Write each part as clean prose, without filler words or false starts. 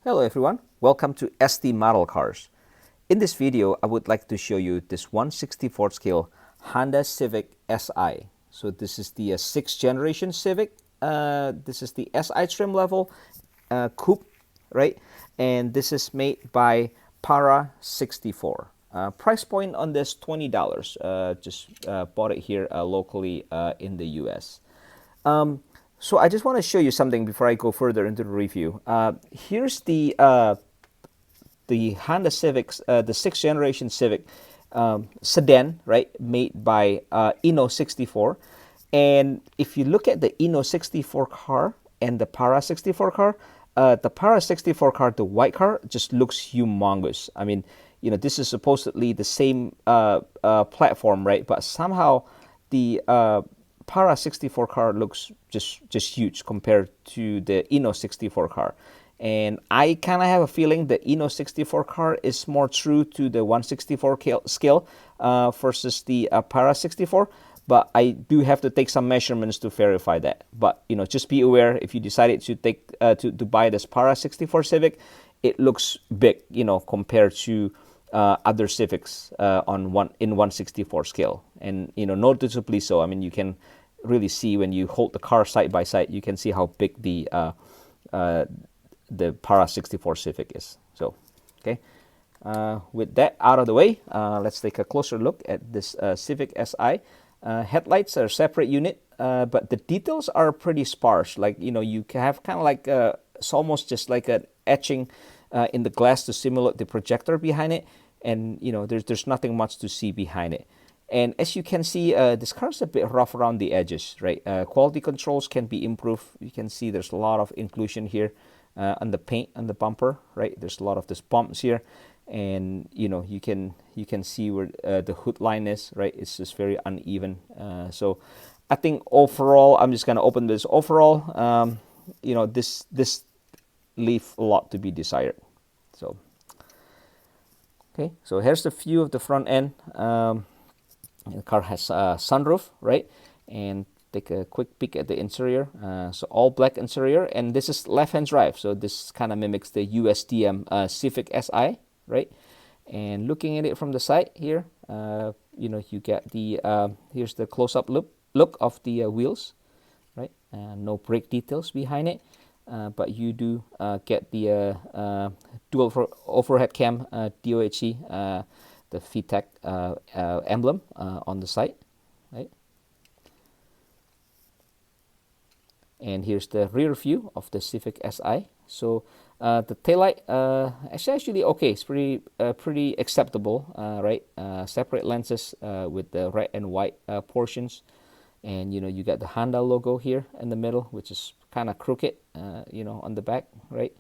Hello everyone, welcome to ST Model Cars. In this video, I would like to show you this 1/64 scale Honda Civic SI. So this is the 6th generation Civic. This is the SI trim level Coupe, right? And this is made by Para64. Price point on this $20. Just bought it here locally in the US. So I just want to show you something before I go further into the review. Here's the Honda Civics, the 6th generation Civic sedan, right, made by Inno64. And if you look at the Inno64 car and the Para64 car, the Para64 car, the white car, just looks humongous. I mean, you know, this is supposedly the same platform, right? But somehow the Para64 car looks just huge compared to the Inno64 car. And I kind of have a feeling the Inno64 car is more true to the 1/64 scale versus the Para64. But I do have to take some measurements to verify that. But you know, just be aware if you decided to take to buy this Para64 Civic, it looks big, you know, compared to other Civics in 1/64 scale, and you know, noticeably so. I mean, you can really see when you hold the car side by side, you can see how big the Para64 Civic is. So, okay, with that out of the way, let's take a closer look at this Civic SI. Headlights are a separate unit, but the details are pretty sparse. Like, you know, you have kind of like it's almost just like an etching in the glass to simulate the projector behind it, and you know, there's nothing much to see behind it. And as you can see, this car is a bit rough around the edges, right? Quality controls can be improved. You can see there's a lot of inclusion here on the paint on the bumper, right? There's a lot of these bumps here, and you know, you can see where the hood line is, right? It's just very uneven. So I think overall, I'm just gonna open this. Overall, you know, this leave a lot to be desired. So okay, so here's the view of the front end. The car has a sunroof, right? And take a quick peek at the interior. So all black interior, and this is left-hand drive. So this kind of mimics the USDM Civic Si, right? And looking at it from the side here, you know, you get the here's the close-up look of the wheels, right? No brake details behind it, but you do get the dual overhead cam DOHC. The VTEC emblem on the side, right? And here's the rear view of the Civic Si. So the taillight is actually okay. It's pretty acceptable, right? Separate lenses with the red and white portions, and you know, you got the Honda logo here in the middle, which is kind of crooked, you know, on the back, right?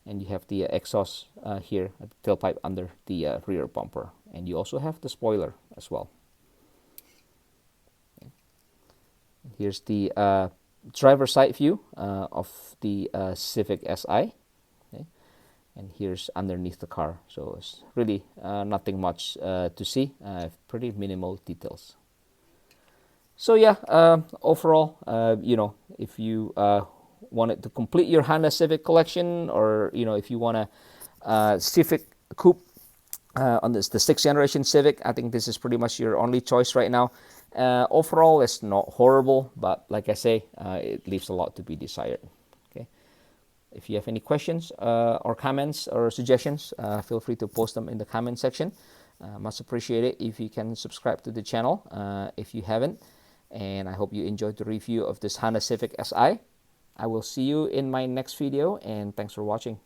And you have the exhaust here at the tailpipe under the rear bumper, and you also have the spoiler as well. Okay. Here's the driver side view of the Civic Si, okay. And here's underneath the car. So it's really nothing much to see. Pretty minimal details. So yeah, overall, you know, if you wanted to complete your Honda Civic collection, or you know, if you want a Civic Coupe on the 6th generation Civic, I think this is pretty much your only choice right now. Overall, it's not horrible, but like I say, it leaves a lot to be desired. Okay, if you have any questions or comments or suggestions, feel free to post them in the comment section. Much appreciated if you can subscribe to the channel if you haven't. And I hope you enjoyed the review of this Honda Civic Si. I will see you in my next video, and thanks for watching.